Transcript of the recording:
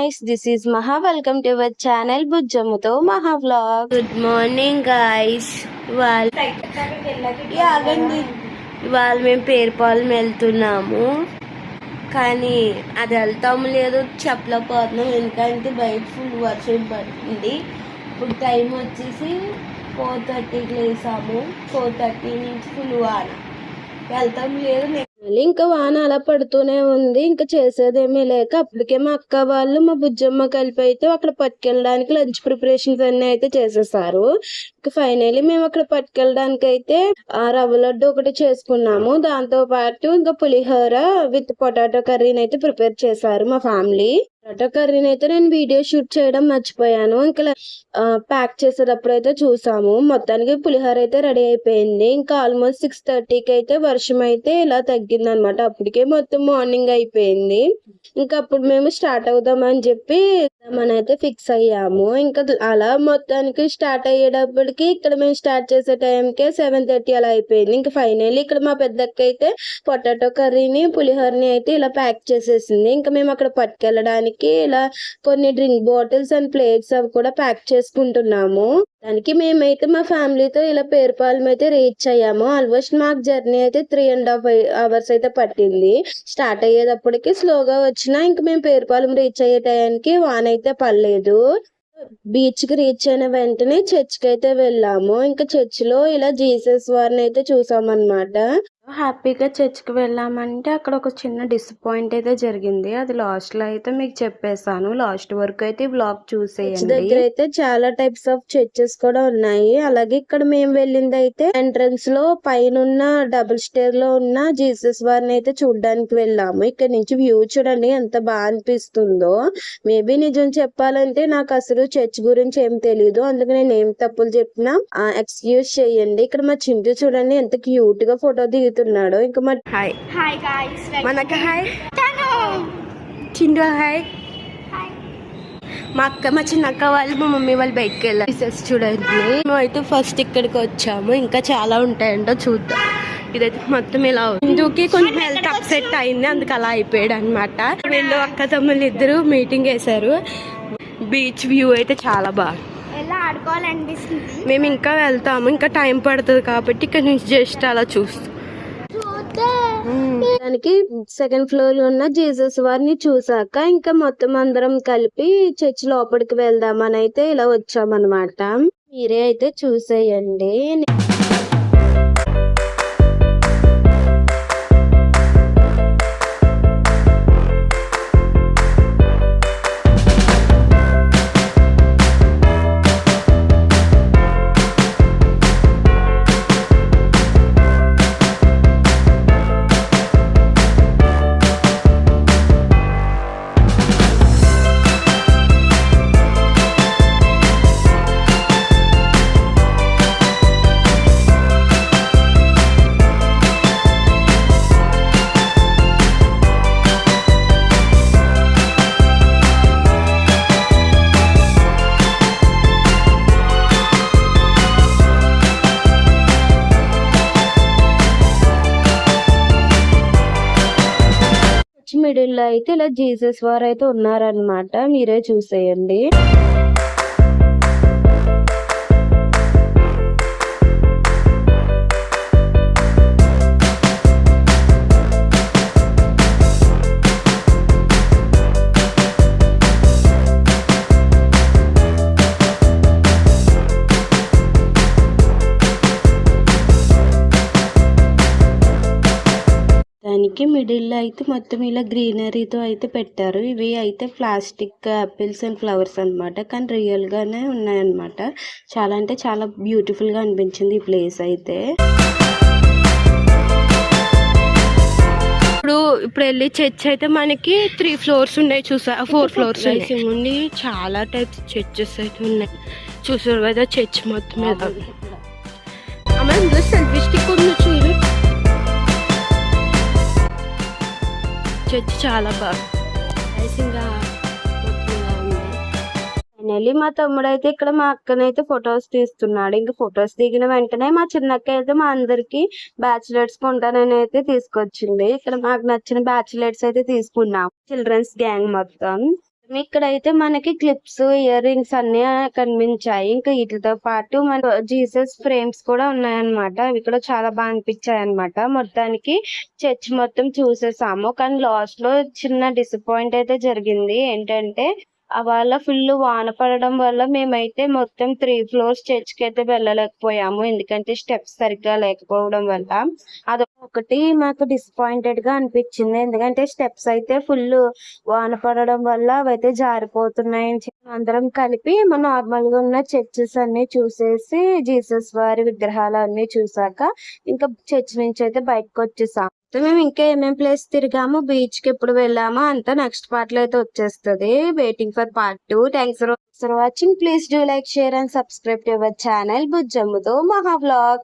guys, this is Maha. Welcome to our channel Bujjamuto Maha Vlog. Good morning guys. ఇవాళ మేము పేరుపాలెం వెళ్తున్నాము, కానీ అది వెళ్తాము లేదు చెప్పలేకపోతున్నాం. ఎందుకంటే బయట ఫుల్ వర్షం పడుతుంది. ఇప్పుడు టైం వచ్చేసి 4:30కి లేసాము. 4:30 నుంచి ఫుల్ వాన, వెళ్తాం లేదు. ఇంకా వాన అలా పడుతూనే ఉంది. ఇంకా చేసేదేమీ లేక అప్పటికే మా అక్క వాళ్ళు మా బుజ్జమ్మ కలిపి అయితే అక్కడ పట్టుకెళ్ళడానికి లంచ్ ప్రిపరేషన్స్ అన్ని అయితే చేసేసారు. ఇంకా ఫైనల్లీ మేము అక్కడ పట్టుకెళ్ళడానికి అయితే రవ్వ లడ్డు ఒకటి చేసుకున్నాము. దాంతో పాటు ఇంకా పులిహోర విత్ పొటాటో కర్రీని అయితే ప్రిపేర్ చేశారు మా ఫ్యామిలీ. పొటాటో కర్రీని అయితే నేను వీడియో షూట్ చేయడం మర్చిపోయాను. ఇంకా ప్యాక్ చేసేటప్పుడు అయితే చూసాము. మొత్తానికి పులిహోర అయితే రెడీ అయిపోయింది. ఇంకా ఆల్మోస్ట్ 6:30కి అయితే వర్షం అయితే ఇలా తగ్గింది అనమాట. అప్పటికే మొత్తం మార్నింగ్ అయిపోయింది. ఇంకా అప్పుడు మేము స్టార్ట్ అవుదామని చెప్పి అయితే ఫిక్స్ అయ్యాము. ఇంకా అలా మొత్తానికి స్టార్ట్ అయ్యేటప్పటికి ఇక్కడ మేము స్టార్ట్ చేసే టైంకే 7:30 అలా అయిపోయింది. ఇంకా ఫైనల్లీ ఇక్కడ మా పెద్దక్క అయితే పొటాటో కర్రీని పులిహోరని అయితే ఇలా ప్యాక్ చేసేసింది. ఇంకా మేము అక్కడ పట్టుకెళ్ళడానికి ఇలా కొన్ని డ్రింక్ బాటిల్స్ అండ్ ప్లేట్స్ అవి కూడా ప్యాక్ చేసుకుంటున్నాము. దానికి మేమైతే మా ఫ్యామిలీతో ఇలా పేరుపాలెం అయితే రీచ్ అయ్యాము. ఆల్మోస్ట్ మాకు జర్నీ అయితే 3.5 hours అయితే పట్టింది. స్టార్ట్ అయ్యేటప్పటికి స్లోగా వచ్చినా ఇంకా మేము పేరుపాలెం రీచ్ అయ్యే టైంకి వాన అయితే పడలేదు. బీచ్ కి రీచ్ అయిన వెంటనే చర్చ్ కి అయితే వెళ్ళాము. ఇంకా చర్చ్ లో ఇలా జీసస్ వారిని అయితే చూసామన్నమాట. హ్యాపీగా చర్చ్ కి వెళ్ళామంటే అక్కడ ఒక చిన్న డిసప్పాయింట్ అయితే జరిగింది. అది లాస్ట్ లో అయితే మీకు చెప్పేసాను. లాస్ట్ వరకు అయితే బ్లాగ్ చూసేయండి. దగ్గర అయితే చాలా టైప్స్ ఆఫ్ చర్చెస్ కూడా ఉన్నాయి. అలాగే ఇక్కడ మేము వెళ్ళింది అయితే ఎంట్రన్స్ లో పైన డబుల్ స్టేర్ లో ఉన్న జీసస్ వారిని అయితే చూడడానికి వెళ్ళాము. ఇక్కడ నుంచి వ్యూ చూడండి ఎంత బాగా అనిపిస్తుందో. మేబీ నిజం చెప్పాలంటే నాకు అసలు చర్చ్ గురించి ఏం తెలియదు, అందుకే నేను ఏం తప్పులు చెప్పినా ఎక్స్క్యూజ్ చేయండి. ఇక్కడ మా చింటూ చూడండి ఎంత క్యూట్ గా ఫోటో దిగుతున్నాడు. ఇంకా మా హాయ్ గైస్, మనకి హాయ్ చింటూ హాయ్. మా అక్క మా చిన్న అక్క వాళ్ళు మా మమ్మీ వాళ్ళు బయటకు వెళ్ళారు. చూడండి మేము అయితే ఫస్ట్ ఇక్కడికి వచ్చాము. ఇంకా చాలా ఉంటాయంటో చూద్దాం. ఇదైతే మొత్తం ఇలా చింటూకి కొంచెం హెల్త్ అప్సెట్ అయింది, అందుకు అలా అయిపోయాడు అనమాట. వీళ్ళు అక్క తమ్ముళ్ళు ఇద్దరు మీటింగ్ వేశారు. బీచ్ వ్యూ అయితే చాలా బాగా ఆడుకోవాలనిపిస్తుంది. మేము ఇంకా వెళ్తాము, ఇంకా టైం పడుతుంది కాబట్టి ఇక్కడ నుంచి జస్ట్ అలా చూస్తాం. దానికి సెకండ్ ఫ్లోర్ లో ఉన్న జీసస్ వారిని చూసాక ఇంకా మొత్తం అందరం కలిపి చర్చ్ లోపలికి వెళ్దామని అయితే ఇలా వచ్చామన్నమాట. మీరే అయితే చూసేయండి. మిడిల్ లో అయితే ఇలా జీసస్ వారు అయితే ఉన్నారనమాట. మీరే చూసేయండి. దానికి మిడిల్ లో అయితే మొత్తం ఇలా గ్రీనరీతో అయితే పెట్టారు. ఇవి అయితే ప్లాస్టిక్ ఆపిల్స్ అండ్ ఫ్లవర్స్ అనమాట, కానీ రియల్ గానే ఉన్నాయన్నమాట. చాలా అంటే చాలా బ్యూటిఫుల్ గా అనిపించింది ఈ ప్లేస్ అయితే. ఇప్పుడు వెళ్ళి చర్చ్ అయితే మనకి 3 floors ఉన్నాయి, చూసా 4 floors ఉంది. చాలా టైప్స్ చర్చెస్ అయితే ఉన్నాయి. చూసారు కదా చర్చ్ మొత్తం మీద. సెల్ఫీ స్టిక్ ఉంది చూడు. చర్చ్ చాలా బాగా ఫైనల్లీ మా తమ్ముడు అయితే ఇక్కడ మా అక్కనైతే ఫొటోస్ తీస్తున్నాడు. ఇంకా ఫొటోస్ దిగిన వెంటనే మా చిన్నక్క అయితే మా అందరికి బ్యాచిలర్స్ కొంటానని అయితే తీసుకొచ్చింది. ఇక్కడ మాకు నచ్చిన బ్యాచిలర్స్ అయితే తీసుకున్నాం, చిల్డ్రన్స్ గ్యాంగ్ మొత్తం. ఇక్కడైతే మనకి క్లిప్స్, ఇయర్ రింగ్స్ అన్ని కనిపించాయి. ఇంకా వీటితో పాటు మన జీసస్ ఫ్రేమ్స్ కూడా ఉన్నాయన్నమాట. అవి కూడా చాలా బాగా అనిపించాయి అనమాట. మొత్తానికి చర్చ్ మొత్తం చూసేసాము. కానీ లాస్ట్ లో చిన్న డిసప్పాయింట్ అయితే జరిగింది. ఏంటంటే వాళ్ళ ఫుల్ వాన పడడం వల్ల మేమైతే మొత్తం 3 ఫ్లోర్స్ చర్చ్కి అయితే వెళ్ళలేకపోయాము. ఎందుకంటే స్టెప్స్ సరిగ్గా లేకపోవడం వల్ల అదొకటి మాకు డిసప్పాయింటెడ్ గా అనిపించింది. ఎందుకంటే స్టెప్స్ అయితే ఫుల్ వాన పడడం వల్ల అవైతే జారిపోతున్నాయని అందరం కలిపి నార్మల్ గా ఉన్న చర్చెస్ అన్ని చూసేసి జీసస్ వారి విగ్రహాలు అన్ని చూసాక ఇంకా చర్చ్ నుంచి అయితే బయటకు వచ్చేసాం. మేము ఇంకా ఏమేం ప్లేస్ తిరిగాము, బీచ్ కి ఎప్పుడు వెళ్ళామో అంతా నెక్స్ట్ పార్ట్ లో అయితే వచ్చేస్తుంది. Waiting for part 2. Thanks for watching. Please do like, share and subscribe to our channel బుజ్జమ్ముతో మహా వ్లాగ్.